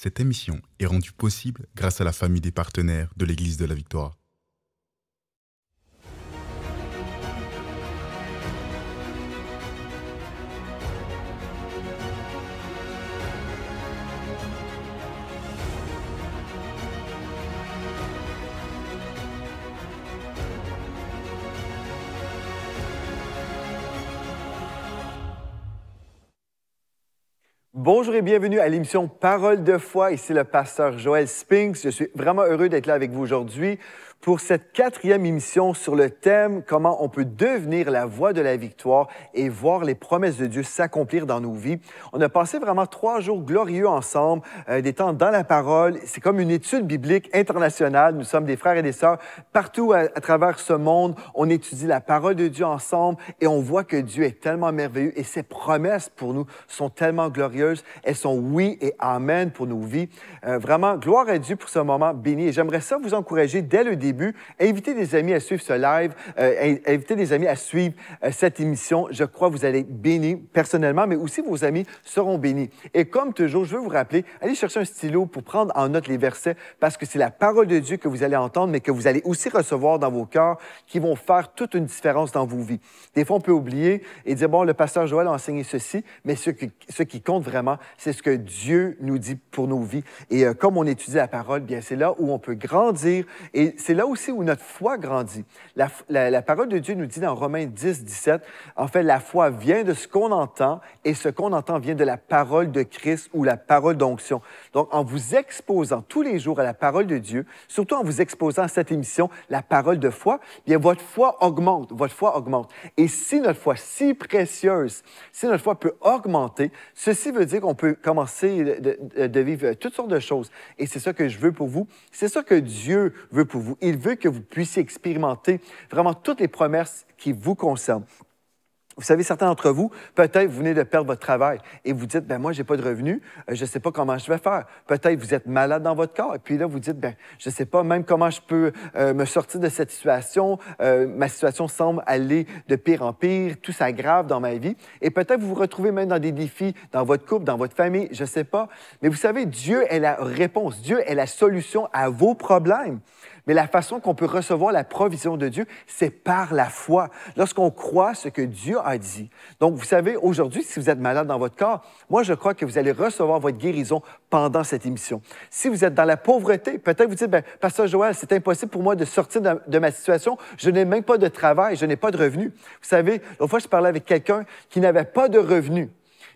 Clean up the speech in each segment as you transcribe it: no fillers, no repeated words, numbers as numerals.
Cette émission est rendue possible grâce à la famille des partenaires de l'Église de la Victoire. Bonjour et bienvenue à l'émission Parole de foi. Ici le pasteur Joël Spinks. Je suis vraiment heureux d'être là avec vous aujourd'hui pour cette 4e émission sur le thème « Comment on peut devenir la voix de la victoire et voir les promesses de Dieu s'accomplir dans nos vies ». On a passé vraiment 3 jours glorieux ensemble, des temps dans la parole. C'est comme une étude biblique internationale. Nous sommes des frères et des sœurs partout à travers ce monde. On étudie la parole de Dieu ensemble et on voit que Dieu est tellement merveilleux et ses promesses pour nous sont tellement glorieuses. Elles sont oui et amen pour nos vies. Vraiment, gloire à Dieu pour ce moment béni. Et j'aimerais ça vous encourager dès le début. Invitez des amis à suivre ce live. Invitez des amis à suivre cette émission. Je crois que vous allez être bénis personnellement, mais aussi vos amis seront bénis. Et comme toujours, je veux vous rappeler, allez chercher un stylo pour prendre en note les versets parce que c'est la parole de Dieu que vous allez entendre, mais que vous allez aussi recevoir dans vos cœurs qui vont faire toute une différence dans vos vies. Des fois, on peut oublier et dire, bon, le pasteur Joël a enseigné ceci, mais ce qui compte vraiment, c'est ce que Dieu nous dit pour nos vies. Et comme on étudie la parole, bien c'est là où on peut grandir et c'est là aussi où notre foi grandit. La parole de Dieu nous dit dans Romains 10, 17, en fait, la foi vient de ce qu'on entend et ce qu'on entend vient de la parole de Christ ou la parole d'onction. Donc, en vous exposant tous les jours à la parole de Dieu, surtout en vous exposant à cette émission, la parole de foi, bien votre foi augmente, votre foi augmente. Et si notre foi si précieuse, si notre foi peut augmenter, ceci veut dire qu'on peut commencer de vivre toutes sortes de choses. Et c'est ça que je veux pour vous. C'est ça que Dieu veut pour vous. Il veut que vous puissiez expérimenter vraiment toutes les promesses qui vous concernent. Vous savez, certains d'entre vous, peut-être vous venez de perdre votre travail et vous dites, ben moi, j'ai pas de revenus, je ne sais pas comment je vais faire. Peut-être vous êtes malade dans votre corps et puis là, vous dites, ben je ne sais pas même comment je peux me sortir de cette situation. Ma situation semble aller de pire en pire, tout s'aggrave dans ma vie. Et peut-être vous vous retrouvez même dans des défis dans votre couple, dans votre famille, je ne sais pas. Mais vous savez, Dieu est la réponse, Dieu est la solution à vos problèmes. Mais la façon qu'on peut recevoir la provision de Dieu, c'est par la foi, lorsqu'on croit ce que Dieu a dit. Donc, vous savez, aujourd'hui, si vous êtes malade dans votre corps, moi, je crois que vous allez recevoir votre guérison pendant cette émission. Si vous êtes dans la pauvreté, peut-être vous dites, bien, Pasteur Joël, c'est impossible pour moi de sortir de ma situation. Je n'ai même pas de travail, je n'ai pas de revenus. Vous savez, l'autre fois, je parlais avec quelqu'un qui n'avait pas de revenus.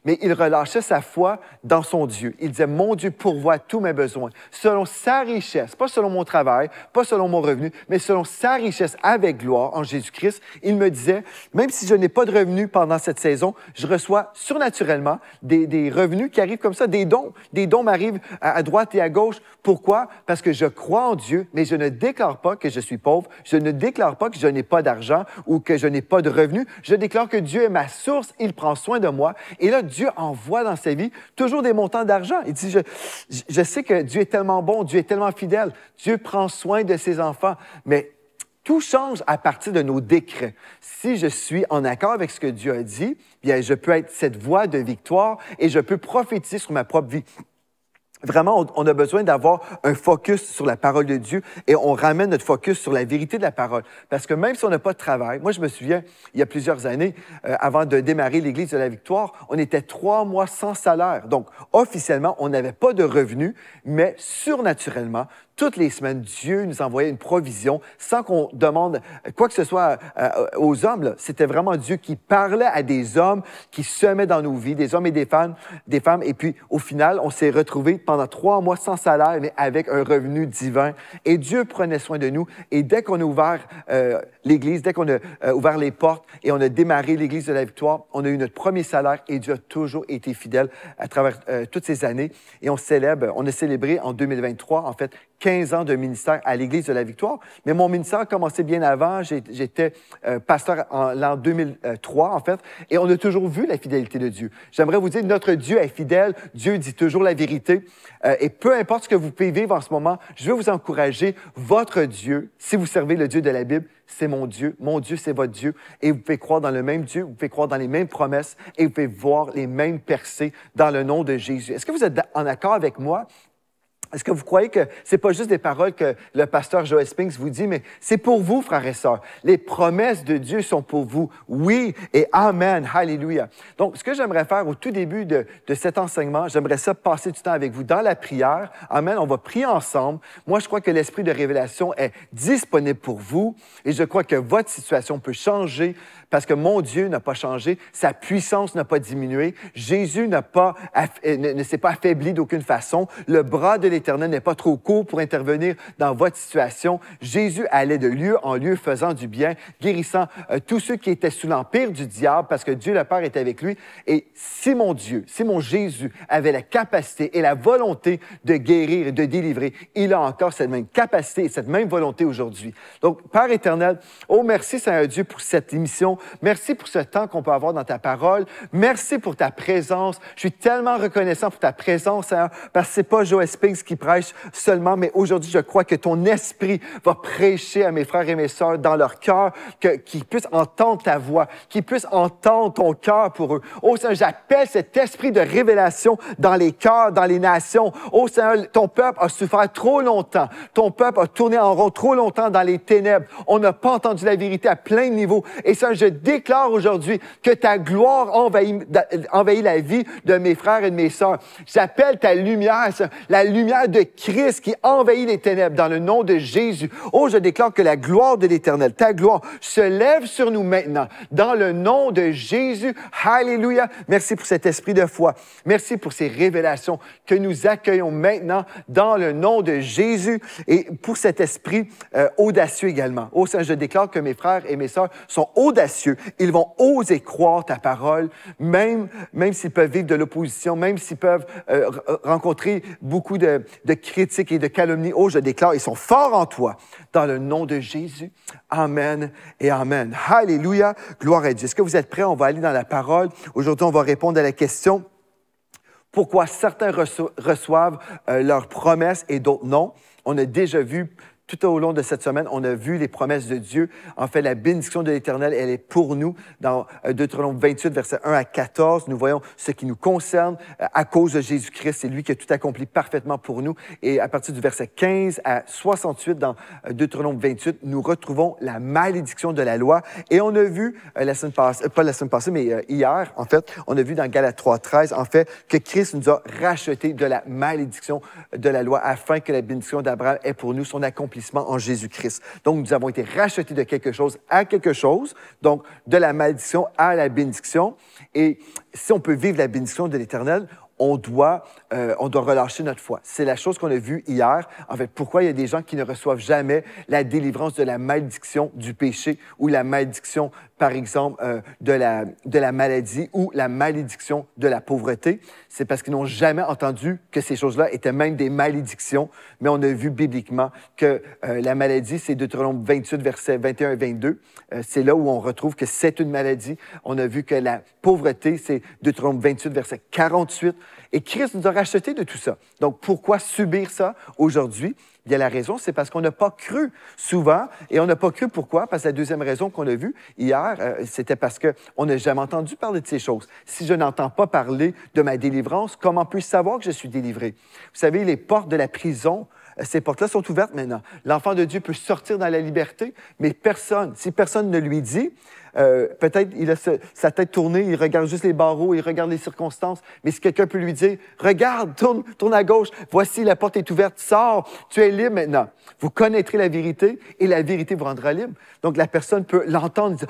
Mais il relâchait sa foi dans son Dieu. Il disait, mon Dieu pourvoit tous mes besoins, selon sa richesse, pas selon mon travail, pas selon mon revenu, mais selon sa richesse avec gloire en Jésus-Christ. Il me disait, même si je n'ai pas de revenus pendant cette saison, je reçois surnaturellement des revenus qui arrivent comme ça, des dons. Des dons m'arrivent à droite et à gauche. Pourquoi? Parce que je crois en Dieu, mais je ne déclare pas que je suis pauvre. Je ne déclare pas que je n'ai pas d'argent ou que je n'ai pas de revenus. Je déclare que Dieu est ma source, il prend soin de moi. Et là, Dieu envoie dans sa vie toujours des montants d'argent. Il dit, je sais que Dieu est tellement bon, Dieu est tellement fidèle, Dieu prend soin de ses enfants, mais tout change à partir de nos décrets. Si je suis en accord avec ce que Dieu a dit, bien, je peux être cette voix de victoire et je peux prophétiser sur ma propre vie. Vraiment, on a besoin d'avoir un focus sur la parole de Dieu et on ramène notre focus sur la vérité de la parole. Parce que même si on n'a pas de travail, moi je me souviens, il y a plusieurs années, avant de démarrer l'Église de la Victoire, on était 3 mois sans salaire. Donc, officiellement, on n'avait pas de revenus, mais surnaturellement, toutes les semaines, Dieu nous envoyait une provision sans qu'on demande quoi que ce soit aux hommes. C'était vraiment Dieu qui parlait à des hommes qui semaient dans nos vies, des hommes et des femmes. Et puis, au final, on s'est retrouvés pendant 3 mois sans salaire, mais avec un revenu divin. Et Dieu prenait soin de nous. Et dès qu'on a ouvert l'Église, dès qu'on a ouvert les portes et on a démarré l'Église de la Victoire, on a eu notre premier salaire et Dieu a toujours été fidèle à travers toutes ces années. Et on a célébré en 2023, en fait, 15 ans de ministère à l'Église de la Victoire. Mais mon ministère a commencé bien avant. J'étais pasteur en l'an 2003, en fait, et on a toujours vu la fidélité de Dieu. J'aimerais vous dire, notre Dieu est fidèle. Dieu dit toujours la vérité. Et peu importe ce que vous pouvez vivre en ce moment, je veux vous encourager. Votre Dieu, si vous servez le Dieu de la Bible, c'est mon Dieu, c'est votre Dieu. Et vous pouvez croire dans le même Dieu, vous pouvez croire dans les mêmes promesses et vous pouvez voir les mêmes percées dans le nom de Jésus. Est-ce que vous êtes en accord avec moi Est-ce que vous croyez que ce n'est pas juste des paroles que le pasteur Joel Spinks vous dit, mais c'est pour vous, frères et sœurs. Les promesses de Dieu sont pour vous. Oui et Amen. Alléluia. Donc, ce que j'aimerais faire au tout début de cet enseignement, j'aimerais ça passer du temps avec vous dans la prière. Amen. On va prier ensemble. Moi, je crois que l'esprit de révélation est disponible pour vous et je crois que votre situation peut changer parce que mon Dieu n'a pas changé, sa puissance n'a pas diminué, Jésus ne s'est pas affaibli d'aucune façon, le bras de l'Éternel n'est pas trop court pour intervenir dans votre situation. Jésus allait de lieu en lieu faisant du bien, guérissant tous ceux qui étaient sous l'empire du diable parce que Dieu le Père était avec lui. Et si mon Dieu, si mon Jésus avait la capacité et la volonté de guérir et de délivrer, il a encore cette même capacité et cette même volonté aujourd'hui. Donc, Père éternel, oh merci Seigneur Dieu pour cette émission. Merci pour ce temps qu'on peut avoir dans ta parole. Merci pour ta présence. Je suis tellement reconnaissant pour ta présence, Seigneur, parce que ce n'est pas Joel Spinks qui prêche seulement, mais aujourd'hui, je crois que ton esprit va prêcher à mes frères et mes sœurs dans leur cœur, qu'ils puissent entendre ta voix, qu'ils puissent entendre ton cœur pour eux. Oh Seigneur, j'appelle cet esprit de révélation dans les cœurs, dans les nations. Oh Seigneur, ton peuple a souffert trop longtemps. Ton peuple a tourné en rond trop longtemps dans les ténèbres. On n'a pas entendu la vérité à plein de niveaux. Et Seigneur, je déclare aujourd'hui que ta gloire envahit la vie de mes frères et de mes sœurs. J'appelle ta lumière, la lumière de Christ qui envahit les ténèbres dans le nom de Jésus. Oh, je déclare que la gloire de l'Éternel, ta gloire, se lève sur nous maintenant dans le nom de Jésus. Alléluia. Merci pour cet esprit de foi. Merci pour ces révélations que nous accueillons maintenant dans le nom de Jésus et pour cet esprit audacieux également. Oh, Seigneur, je déclare que mes frères et mes sœurs sont audacieux. Ils vont oser croire ta parole, même s'ils peuvent vivre de l'opposition, même s'ils peuvent rencontrer beaucoup de critiques et de calomnies. Oh, je déclare, ils sont forts en toi. Dans le nom de Jésus. Amen et Amen. Alléluia. Gloire à Dieu. Est-ce que vous êtes prêts? On va aller dans la parole. Aujourd'hui, on va répondre à la question pourquoi certains reçoivent leurs promesses et d'autres non. On a déjà vu tout au long de cette semaine, on a vu les promesses de Dieu. En fait, la bénédiction de l'Éternel, elle est pour nous. Dans Deutéronome 28, versets 1 à 14, nous voyons ce qui nous concerne à cause de Jésus-Christ. C'est lui qui a tout accompli parfaitement pour nous. Et à partir du verset 15 à 68, dans Deutéronome 28, nous retrouvons la malédiction de la loi. Et on a vu, pas la semaine passée, mais hier, en fait, on a vu dans Galates 3, 13, en fait, que Christ nous a rachetés de la malédiction de la loi afin que la bénédiction d'Abraham ait pour nous son accomplissement en Jésus-Christ. Donc, nous avons été rachetés de quelque chose à quelque chose, donc de la malédiction à la bénédiction. Et si on peut vivre la bénédiction de l'Éternel, on doit relâcher notre foi. C'est la chose qu'on a vue hier. En fait, pourquoi il y a des gens qui ne reçoivent jamais la délivrance de la malédiction du péché ou la malédiction, par exemple, de la maladie ou la malédiction de la pauvreté. C'est parce qu'ils n'ont jamais entendu que ces choses-là étaient même des malédictions. Mais on a vu bibliquement que la maladie, c'est Deutéronome 28, versets 21 et 22. C'est là où on retrouve que c'est une maladie. On a vu que la pauvreté, c'est Deutéronome 28, verset 48. Et Christ nous a rachetés de tout ça. Donc, pourquoi subir ça aujourd'hui? Bien, la raison, c'est parce qu'on n'a pas cru souvent. Et on n'a pas cru pourquoi? Parce que la deuxième raison qu'on a vue hier, c'était parce qu'on n'a jamais entendu parler de ces choses. Si je n'entends pas parler de ma délivrance, comment puis-je savoir que je suis délivré? Vous savez, les portes de la prison, ces portes-là sont ouvertes maintenant. L'enfant de Dieu peut sortir dans la liberté, mais si personne ne lui dit, peut-être il a sa tête tournée, il regarde juste les barreaux, il regarde les circonstances, mais si quelqu'un peut lui dire, regarde, tourne à gauche, voici la porte est ouverte, sors, tu es libre maintenant. Vous connaîtrez la vérité et la vérité vous rendra libre. Donc la personne peut l'entendre et dire,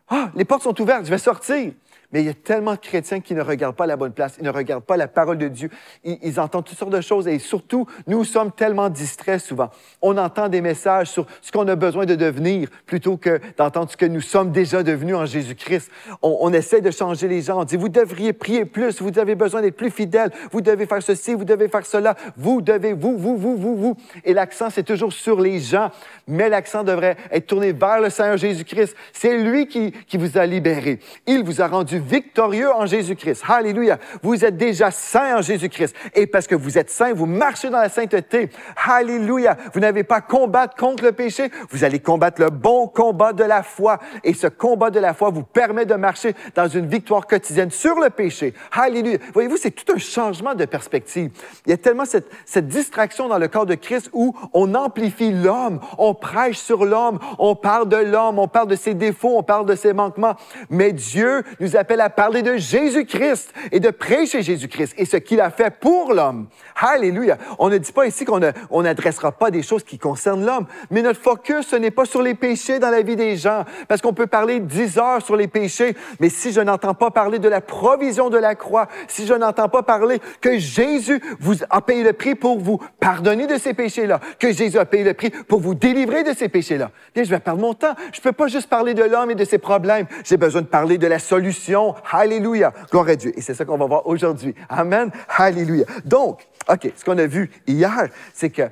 ah, les portes sont ouvertes, je vais sortir. Mais il y a tellement de chrétiens qui ne regardent pas la bonne place, ils ne regardent pas la parole de Dieu. Ils entendent toutes sortes de choses et surtout, nous sommes tellement distraits souvent. On entend des messages sur ce qu'on a besoin de devenir plutôt que d'entendre ce que nous sommes déjà devenus en Jésus-Christ. On essaie de changer les gens. On dit, vous devriez prier plus, vous avez besoin d'être plus fidèle, vous devez faire ceci, vous devez faire cela, vous devez, vous. Et l'accent, c'est toujours sur les gens, mais l'accent devrait être tourné vers le Seigneur Jésus-Christ. C'est lui qui vous a libéré. Il vous a rendu victorieux en Jésus-Christ. Alléluia. Vous êtes déjà saints en Jésus-Christ. Et parce que vous êtes saints, vous marchez dans la sainteté. Alléluia. Vous n'avez pas à combattre contre le péché. Vous allez combattre le bon combat de la foi. Et ce combat de la foi vous permet de marcher dans une victoire quotidienne sur le péché. Alléluia. Voyez-vous, c'est tout un changement de perspective. Il y a tellement cette distraction dans le corps de Christ où on amplifie l'homme, on prêche sur l'homme, on parle de l'homme, on parle de ses défauts, on parle de ses manquements. Mais Dieu nous appelle à parler de Jésus-Christ et de prêcher Jésus-Christ et ce qu'il a fait pour l'homme. Alléluia. On ne dit pas ici qu'on n'adressera pas des choses qui concernent l'homme, mais notre focus, ce n'est pas sur les péchés dans la vie des gens, parce qu'on peut parler 10 heures sur les péchés, mais si je n'entends pas parler de la provision de la croix, si je n'entends pas parler que Jésus vous a payé le prix pour vous pardonner de ces péchés-là, que Jésus a payé le prix pour vous délivrer de ces péchés-là, bien, je vais perdre mon temps. Je ne peux pas juste parler de l'homme et de ses problèmes. J'ai besoin de parler de la solution. Alléluia. Gloire à Dieu. Et c'est ça qu'on va voir aujourd'hui. Amen. Alléluia. Donc, OK, ce qu'on a vu hier, c'est que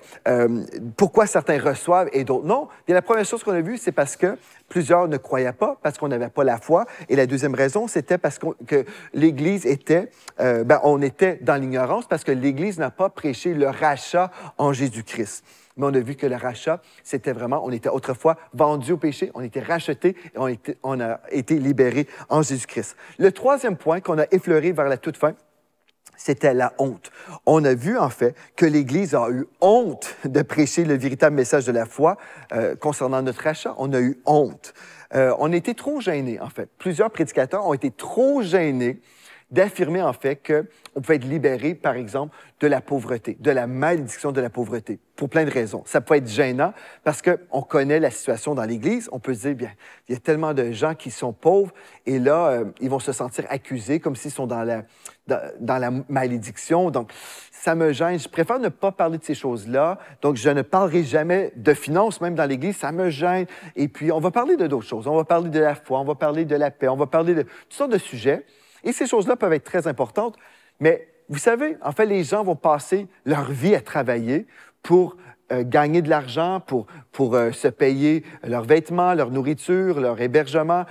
pourquoi certains reçoivent et d'autres non. Et la première chose qu'on a vue, c'est parce que plusieurs ne croyaient pas, parce qu'on n'avait pas la foi. Et la deuxième raison, c'était parce que l'Église était, on était dans l'ignorance, parce que l'Église n'a pas prêché le rachat en Jésus-Christ. Mais on a vu que le rachat, c'était vraiment, on était autrefois vendus au péché, on était rachetés et on a été libérés en Jésus-Christ. Le troisième point qu'on a effleuré vers la toute fin, c'était la honte. On a vu, en fait, que l'Église a eu honte de prêcher le véritable message de la foi concernant notre rachat. On a eu honte. On était trop gênés, en fait. Plusieurs prédicateurs ont été trop gênés d'affirmer, en fait, qu'on pouvait être libéré, par exemple, de la pauvreté, de la malédiction de la pauvreté, pour plein de raisons. Ça peut être gênant parce qu'on connaît la situation dans l'Église. On peut se dire, bien, il y a tellement de gens qui sont pauvres et là, ils vont se sentir accusés comme s'ils sont dans la malédiction. Donc, ça me gêne. Je préfère ne pas parler de ces choses-là. Donc, je ne parlerai jamais de finances, même dans l'Église. Ça me gêne. Et puis, on va parler de d'autres choses. On va parler de la foi, on va parler de la paix, on va parler de toutes sortes de sujets. Et ces choses-là peuvent être très importantes, mais vous savez, en fait, les gens vont passer leur vie à travailler pour gagner de l'argent, pour se payer leurs vêtements, leur nourriture, leur hébergement.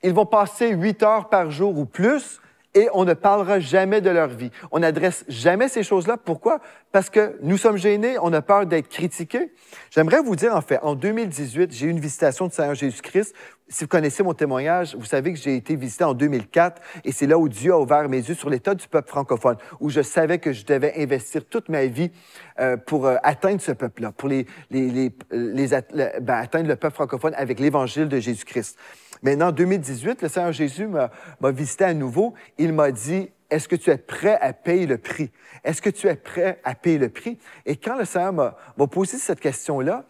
Ils vont passer 8 heures par jour ou plus et on ne parlera jamais de leur vie. On n'adresse jamais ces choses-là. Pourquoi? Parce que nous sommes gênés, on a peur d'être critiqués. J'aimerais vous dire, en fait, en 2018, j'ai eu une visitation du Seigneur Jésus-Christ. Si vous connaissez mon témoignage, vous savez que j'ai été visité en 2004 et c'est là où Dieu a ouvert mes yeux sur l'état du peuple francophone, où je savais que je devais investir toute ma vie pour atteindre ce peuple-là, pour atteindre le peuple francophone avec l'Évangile de Jésus-Christ. Maintenant, en 2018, le Seigneur Jésus m'a visité à nouveau. Il m'a dit, est-ce que tu es prêt à payer le prix? Est-ce que tu es prêt à payer le prix? Et quand le Seigneur m'a posé cette question-là,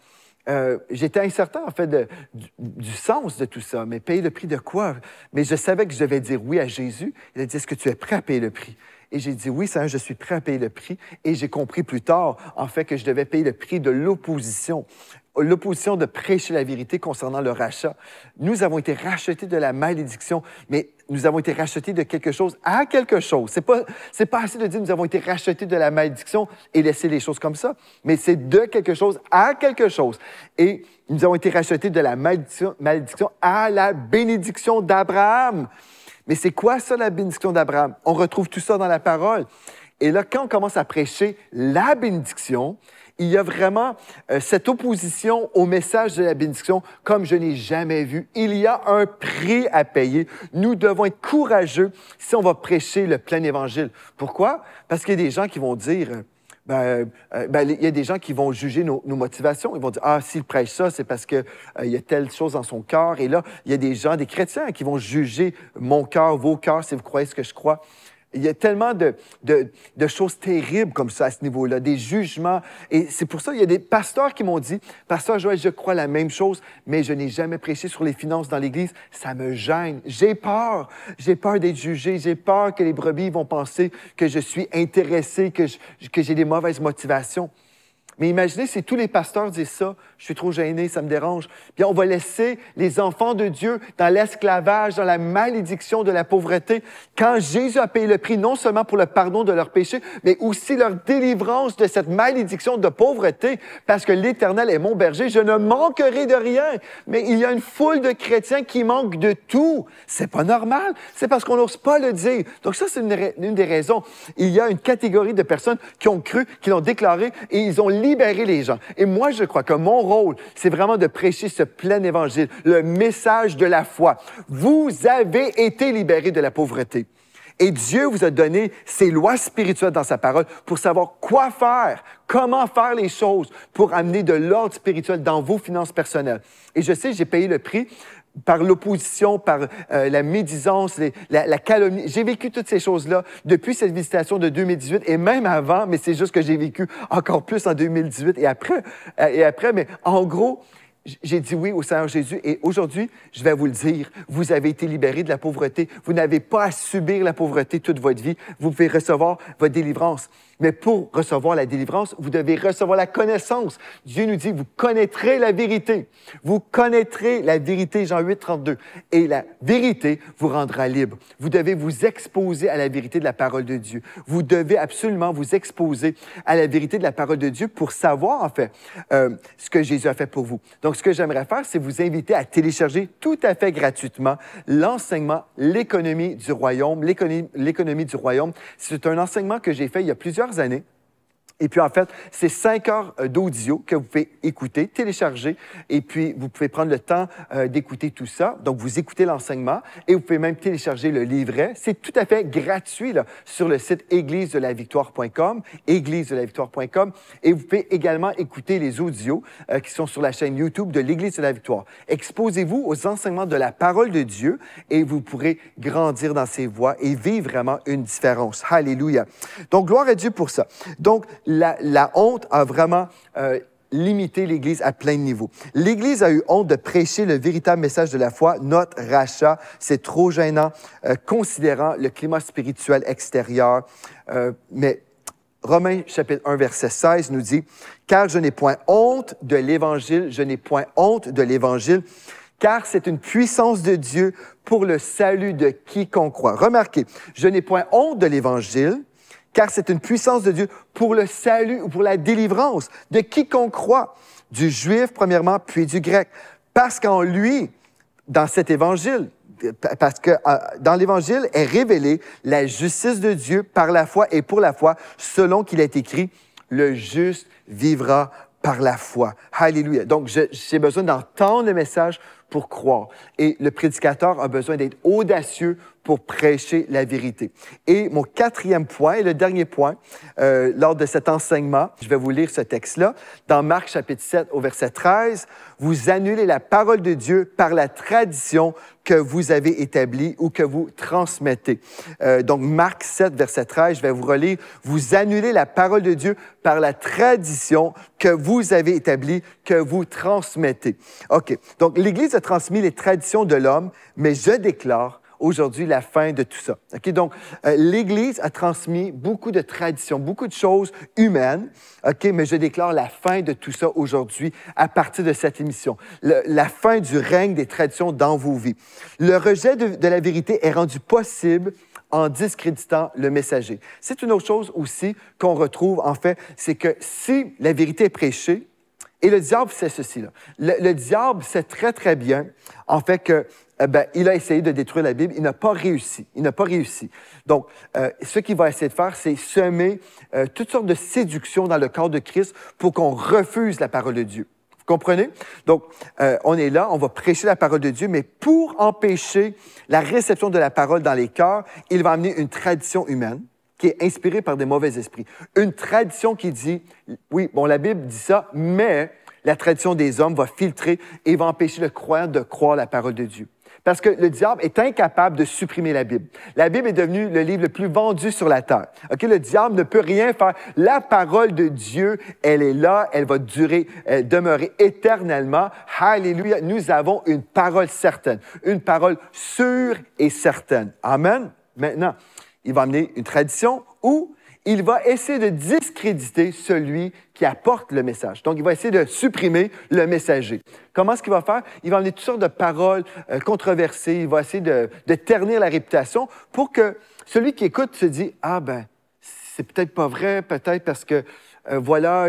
j'étais incertain, en fait, du sens de tout ça. Mais payer le prix de quoi? Mais je savais que je devais dire oui à Jésus. Il a dit, est-ce que tu es prêt à payer le prix? Et j'ai dit, oui, Seigneur, je suis prêt à payer le prix. Et j'ai compris plus tard, en fait, que je devais payer le prix de l'opposition de prêcher la vérité concernant le rachat. Nous avons été rachetés de la malédiction, mais nous avons été rachetés de quelque chose à quelque chose. C'est pas assez de dire nous avons été rachetés de la malédiction et laisser les choses comme ça, mais c'est de quelque chose à quelque chose. Et nous avons été rachetés de la malédiction à la bénédiction d'Abraham. Mais c'est quoi ça, la bénédiction d'Abraham? On retrouve tout ça dans la parole. Et là, quand on commence à prêcher la bénédiction, il y a vraiment cette opposition au message de la bénédiction comme je n'ai jamais vu. Il y a un prix à payer. Nous devons être courageux si on va prêcher le plein évangile. Pourquoi? Parce qu'il y a des gens qui vont dire... il y a des gens qui vont juger nos motivations. Ils vont dire, ah, s'il prêche ça, c'est parce qu'il y a telle chose dans son cœur. Et là, il y a des gens, des chrétiens, qui vont juger mon cœur, vos cœurs, si vous croyez ce que je crois. Il y a tellement de choses terribles comme ça à ce niveau-là, des jugements. Et c'est pour ça qu'il y a des pasteurs qui m'ont dit, « Pasteur Joël, je crois la même chose, mais je n'ai jamais prêché sur les finances dans l'Église. Ça me gêne. J'ai peur. J'ai peur d'être jugé. J'ai peur que les brebis vont penser que je suis intéressé, que j'ai des mauvaises motivations. » Mais imaginez si tous les pasteurs disent ça, je suis trop gêné, ça me dérange. Bien, on va laisser les enfants de Dieu dans l'esclavage, dans la malédiction de la pauvreté. Quand Jésus a payé le prix, non seulement pour le pardon de leurs péchés, mais aussi leur délivrance de cette malédiction de pauvreté, parce que l'Éternel est mon berger, je ne manquerai de rien. Mais il y a une foule de chrétiens qui manquent de tout. C'est pas normal. C'est parce qu'on n'ose pas le dire. Donc ça, c'est une des raisons. Il y a une catégorie de personnes qui ont cru, qui l'ont déclaré, et ils ont libérer les gens. Et moi, je crois que mon rôle, c'est vraiment de prêcher ce plein évangile, le message de la foi. Vous avez été libérés de la pauvreté. Et Dieu vous a donné ses lois spirituelles dans sa parole pour savoir quoi faire, comment faire les choses pour amener de l'ordre spirituel dans vos finances personnelles. Et je sais, j'ai payé le prix par l'opposition, par la médisance, la calomnie. J'ai vécu toutes ces choses-là depuis cette visitation de 2018 et même avant, mais c'est juste que j'ai vécu encore plus en 2018 et après. Mais en gros, j'ai dit oui au Seigneur Jésus et aujourd'hui, je vais vous le dire, vous avez été libérés de la pauvreté. Vous n'avez pas à subir la pauvreté toute votre vie. Vous pouvez recevoir votre délivrance. Mais pour recevoir la délivrance, vous devez recevoir la connaissance. Dieu nous dit, vous connaîtrez la vérité. Vous connaîtrez la vérité, Jean 8, 32. Et la vérité vous rendra libre. Vous devez vous exposer à la vérité de la parole de Dieu. Vous devez absolument vous exposer à la vérité de la parole de Dieu pour savoir, en fait, ce que Jésus a fait pour vous. Donc, ce que j'aimerais faire, c'est vous inviter à télécharger tout à fait gratuitement l'enseignement « L'économie du royaume ». L'économie du royaume, c'est un enseignement que j'ai fait il y a plusieurs années. Et puis, en fait, c'est 5 heures d'audio que vous pouvez écouter, télécharger, et puis vous pouvez prendre le temps d'écouter tout ça. Donc, vous écoutez l'enseignement et vous pouvez même télécharger le livret. C'est tout à fait gratuit là, sur le site églisedelavictoire.com, églisedelavictoire.com. Et vous pouvez également écouter les audios qui sont sur la chaîne YouTube de l'Église de la Victoire. Exposez-vous aux enseignements de la parole de Dieu et vous pourrez grandir dans ses voies et vivre vraiment une différence. Alléluia. Donc, gloire à Dieu pour ça. Donc, la honte a vraiment limité l'Église à plein de niveaux. L'Église a eu honte de prêcher le véritable message de la foi, notre rachat. C'est trop gênant, considérant le climat spirituel extérieur. Mais Romains chapitre 1, verset 16 nous dit « Car je n'ai point honte de l'Évangile, je n'ai point honte de l'Évangile, car c'est une puissance de Dieu pour le salut de quiconque croit. » Remarquez, je n'ai point honte de l'Évangile, car c'est une puissance de Dieu pour le salut ou pour la délivrance de quiconque croit, du juif premièrement, puis du grec. Parce qu'en lui, dans cet évangile, parce que dans l'évangile est révélée la justice de Dieu par la foi et pour la foi, selon qu'il est écrit, le juste vivra par la foi. Alléluia. Donc, j'ai besoin d'entendre le message pour croire. Et le prédicateur a besoin d'être audacieux pour prêcher la vérité. Et mon 4e point, et le dernier point, lors de cet enseignement, je vais vous lire ce texte-là, dans Marc chapitre 7 au verset 13, « Vous annulez la parole de Dieu par la tradition que vous avez établie ou que vous transmettez. » Donc, Marc 7, verset 13, je vais vous relire, « Vous annulez la parole de Dieu par la tradition que vous avez établie, que vous transmettez. » OK. Donc, l'Église a transmis les traditions de l'homme, mais je déclare aujourd'hui la fin de tout ça. Okay? Donc, l'Église a transmis beaucoup de traditions, beaucoup de choses humaines, okay? Mais je déclare la fin de tout ça aujourd'hui à partir de cette émission. La fin du règne des traditions dans vos vies. Le rejet de la vérité est rendu possible en discréditant le messager. C'est une autre chose aussi qu'on retrouve, en fait, c'est que si la vérité est prêchée, et le diable sait ceci, là. Le diable sait très, très bien, en fait, que il a essayé de détruire la Bible. Il n'a pas réussi. Il n'a pas réussi. Donc, ce qu'il va essayer de faire, c'est semer toutes sortes de séductions dans le corps de Christ pour qu'on refuse la parole de Dieu. Vous comprenez? Donc, on est là, on va prêcher la parole de Dieu, mais pour empêcher la réception de la parole dans les cœurs, il va amener une tradition humaine qui est inspirée par des mauvais esprits. Une tradition qui dit, oui, bon, la Bible dit ça, mais la tradition des hommes va filtrer et va empêcher le croyant de croire la parole de Dieu. Parce que le diable est incapable de supprimer la Bible. La Bible est devenue le livre le plus vendu sur la terre. Okay? Le diable ne peut rien faire. La parole de Dieu, elle est là, elle va demeurer éternellement. Alléluia. Nous avons une parole certaine, une parole sûre et certaine. Amen. Maintenant, il va amener une tradition ou il va essayer de discréditer celui qui apporte le message. Donc, il va essayer de supprimer le messager. Comment est-ce qu'il va faire? Il va emmener toutes sortes de paroles controversées. Il va essayer de ternir la réputation pour que celui qui écoute se dise « Ah ben, c'est peut-être pas vrai, peut-être parce que voilà,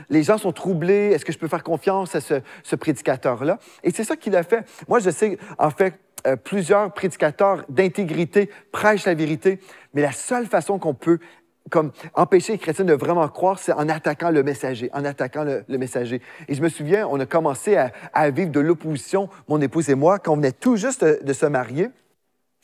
les gens sont troublés. Est-ce que je peux faire confiance à ce prédicateur-là? » Et c'est ça qu'il a fait. Moi, je sais, en fait, plusieurs prédicateurs d'intégrité prêchent la vérité, mais la seule façon qu'on peut empêcher les chrétiens de vraiment croire, c'est en attaquant le messager, en attaquant le messager. Et je me souviens, on a commencé à vivre de l'opposition, mon épouse et moi, quand on venait tout juste de se marier.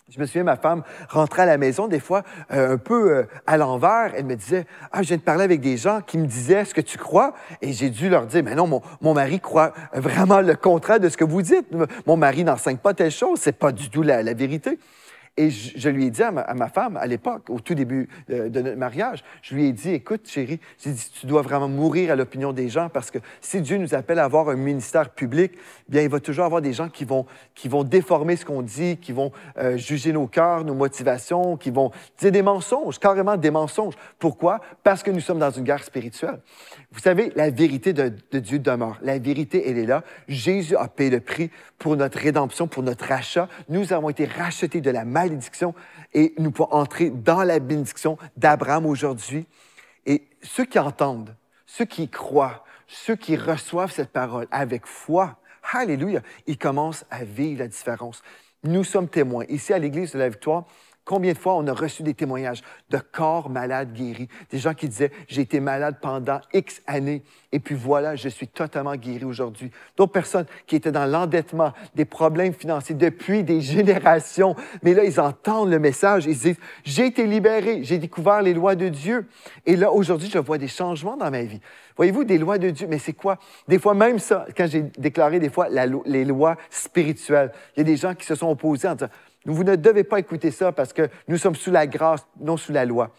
Je me souviens, ma femme rentrait à la maison, des fois, un peu à l'envers. Elle me disait, « Ah, je viens de parler avec des gens qui me disaient ce que tu crois. » Et j'ai dû leur dire, « Mais non, mon mari croit vraiment le contraire de ce que vous dites. Mon mari n'enseigne pas telle chose. C'est pas du tout la vérité. » Et je lui ai dit à ma femme, à l'époque, au tout début de notre mariage, je lui ai dit, écoute, chérie, j'ai dit, tu dois vraiment mourir à l'opinion des gens parce que si Dieu nous appelle à avoir un ministère public, bien, il va toujours avoir des gens qui vont déformer ce qu'on dit, qui vont juger nos cœurs, nos motivations, qui vont dire des mensonges, carrément des mensonges. Pourquoi? Parce que nous sommes dans une guerre spirituelle. Vous savez, la vérité de Dieu demeure. La vérité, elle est là. Jésus a payé le prix pour notre rédemption, pour notre rachat. Nous avons été rachetés de la malédiction et nous pouvons entrer dans la bénédiction d'Abraham aujourd'hui. Et ceux qui entendent, ceux qui croient, ceux qui reçoivent cette parole avec foi, alléluia, ils commencent à vivre la différence. Nous sommes témoins. Ici, à l'Église de la Victoire, combien de fois on a reçu des témoignages de corps malades guéris, des gens qui disaient « J'ai été malade pendant X années et puis voilà, je suis totalement guéri aujourd'hui. » D'autres personnes qui étaient dans l'endettement, des problèmes financiers depuis des générations, mais là, ils entendent le message, ils se disent « J'ai été libéré, j'ai découvert les lois de Dieu. » Et là, aujourd'hui, je vois des changements dans ma vie. Voyez-vous, des lois de Dieu, mais c'est quoi? Des fois, même ça, quand j'ai déclaré des fois les lois spirituelles, il y a des gens qui se sont opposés en disant « Vous ne devez pas écouter ça parce que nous sommes sous la grâce, non sous la loi. »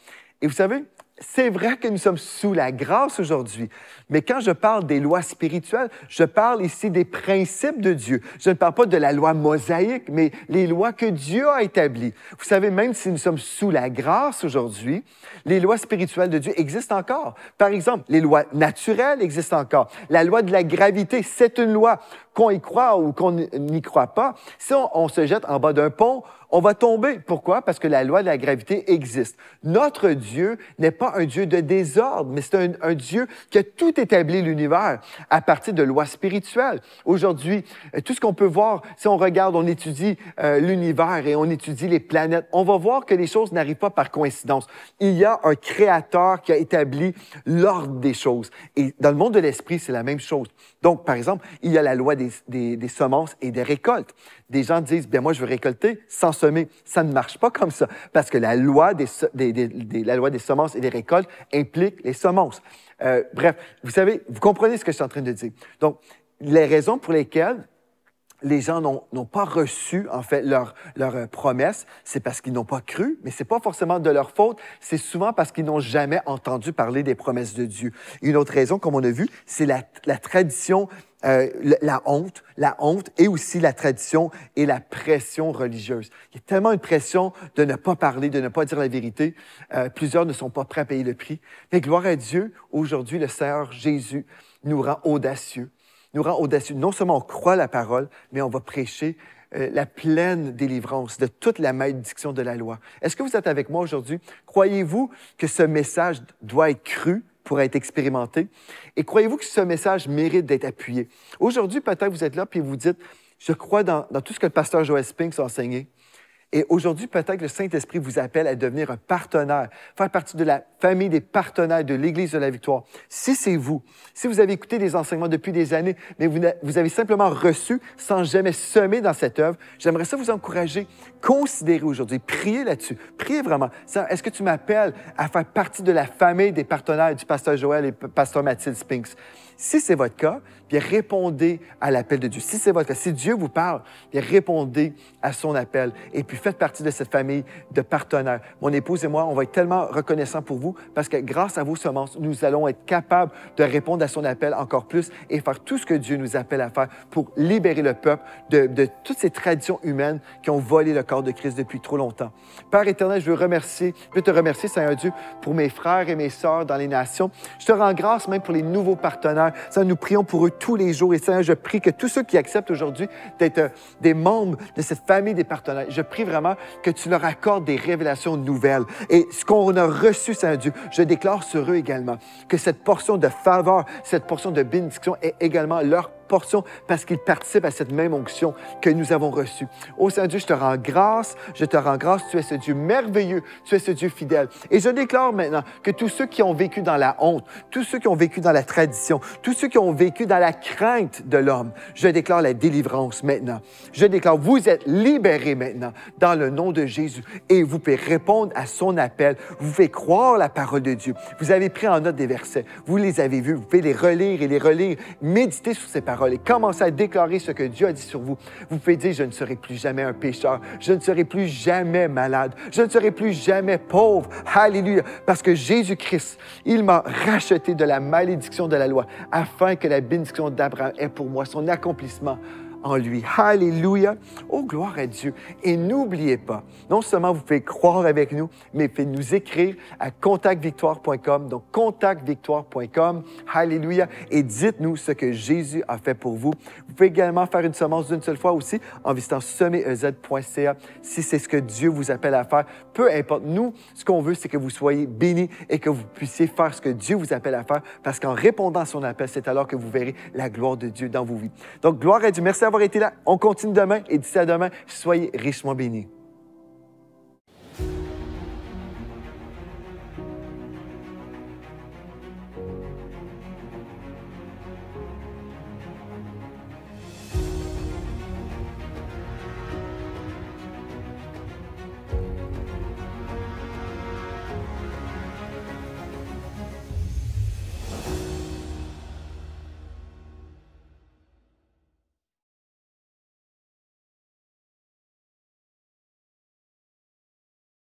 Et vous savez, c'est vrai que nous sommes sous la grâce aujourd'hui, mais quand je parle des lois spirituelles, je parle ici des principes de Dieu. Je ne parle pas de la loi mosaïque, mais les lois que Dieu a établies. Vous savez, même si nous sommes sous la grâce aujourd'hui, les lois spirituelles de Dieu existent encore. Par exemple, les lois naturelles existent encore. La loi de la gravité, c'est une loi. Qu'on y croit ou qu'on n'y croit pas, si on se jette en bas d'un pont, on va tomber. Pourquoi? Parce que la loi de la gravité existe. Notre Dieu n'est pas un Dieu de désordre, mais c'est un Dieu qui a tout établi l'univers à partir de lois spirituelles. Aujourd'hui, tout ce qu'on peut voir, si on regarde, on étudie l'univers et on étudie les planètes, on va voir que les choses n'arrivent pas par coïncidence. Il y a un créateur qui a établi l'ordre des choses. Et dans le monde de l'esprit, c'est la même chose. Donc, par exemple, il y a la loi des semences et des récoltes. Des gens disent, bien moi, je veux récolter sans semer. Ça ne marche pas comme ça, parce que la loi des semences et des récoltes implique les semences. Bref, vous savez, vous comprenez ce que je suis en train de dire. Donc, les raisons pour lesquelles les gens n'ont pas reçu, en fait, leur promesse, c'est parce qu'ils n'ont pas cru, mais ce n'est pas forcément de leur faute, c'est souvent parce qu'ils n'ont jamais entendu parler des promesses de Dieu. Une autre raison, comme on a vu, c'est la tradition, la honte et aussi la tradition et la pression religieuse. Il y a tellement une pression de ne pas parler, de ne pas dire la vérité. Plusieurs ne sont pas prêts à payer le prix. Mais gloire à Dieu, aujourd'hui, le Seigneur Jésus nous rend audacieux. Nous rend audacieux. Non seulement on croit la parole, mais on va prêcher la pleine délivrance de toute la malédiction de la loi. Est-ce que vous êtes avec moi aujourd'hui? Croyez-vous que ce message doit être cru pour être expérimenté? Et croyez-vous que ce message mérite d'être appuyé? Aujourd'hui, peut-être vous êtes là et vous dites, je crois dans tout ce que le pasteur Joel Spinks a enseigné. Et aujourd'hui, peut-être que le Saint-Esprit vous appelle à devenir un partenaire, faire partie de la famille des partenaires de l'Église de la Victoire. Si c'est vous, si vous avez écouté des enseignements depuis des années, mais vous avez simplement reçu sans jamais semer dans cette œuvre, j'aimerais ça vous encourager. Considérez aujourd'hui, priez là-dessus. Priez vraiment. Est-ce que tu m'appelles à faire partie de la famille des partenaires du pasteur Joel et pasteur Mathilde Spinks? Si c'est votre cas, bien répondez à l'appel de Dieu. Si c'est votre cas, si Dieu vous parle, bien répondez à son appel et puis faites partie de cette famille de partenaires. Mon épouse et moi, on va être tellement reconnaissants pour vous parce que grâce à vos semences, nous allons être capables de répondre à son appel encore plus et faire tout ce que Dieu nous appelle à faire pour libérer le peuple de toutes ces traditions humaines qui ont volé le corps de Christ depuis trop longtemps. Père éternel, je veux te remercier, Seigneur Dieu, pour mes frères et mes sœurs dans les nations. Je te rends grâce même pour les nouveaux partenaires. Seigneur, nous prions pour eux tous les jours. Et Seigneur, je prie que tous ceux qui acceptent aujourd'hui d'être des membres de cette famille des partenaires, je prie vraiment que tu leur accordes des révélations nouvelles. Et ce qu'on a reçu, Seigneur Dieu, je déclare sur eux également que cette portion de faveur, cette portion de bénédiction est également leur portion parce qu'ils participent à cette même onction que nous avons reçue. Oh Seigneur Dieu, je te rends grâce, tu es ce Dieu merveilleux, tu es ce Dieu fidèle. Et je déclare maintenant que tous ceux qui ont vécu dans la honte, tous ceux qui ont vécu dans la tradition, tous ceux qui ont vécu dans la crainte de l'homme, je déclare la délivrance maintenant. Je déclare, vous êtes libérés maintenant dans le nom de Jésus et vous pouvez répondre à son appel, vous pouvez croire la parole de Dieu. Vous avez pris en note des versets, vous les avez vus, vous pouvez les relire et les relire, méditer sur ces paroles et commencer à déclarer ce que Dieu a dit sur vous. Vous pouvez dire, je ne serai plus jamais un pécheur, je ne serai plus jamais malade, je ne serai plus jamais pauvre. Alléluia, parce que Jésus-Christ, il m'a racheté de la malédiction de la loi afin que la bénédiction d'Abraham ait pour moi son accomplissement en lui. Alléluia. Oh, gloire à Dieu. Et n'oubliez pas, non seulement vous pouvez croire avec nous, mais vous pouvez nous écrire à contactvictoire.com. Donc, contactvictoire.com. Alléluia. Et dites-nous ce que Jésus a fait pour vous. Vous pouvez également faire une semence d'une seule fois aussi en visitant semerez.ca si c'est ce que Dieu vous appelle à faire. Peu importe. Nous, ce qu'on veut, c'est que vous soyez bénis et que vous puissiez faire ce que Dieu vous appelle à faire parce qu'en répondant à son appel, c'est alors que vous verrez la gloire de Dieu dans vos vies. Donc, gloire à Dieu. Merci d'avoir été là. On continue demain et d'ici à demain, soyez richement bénis.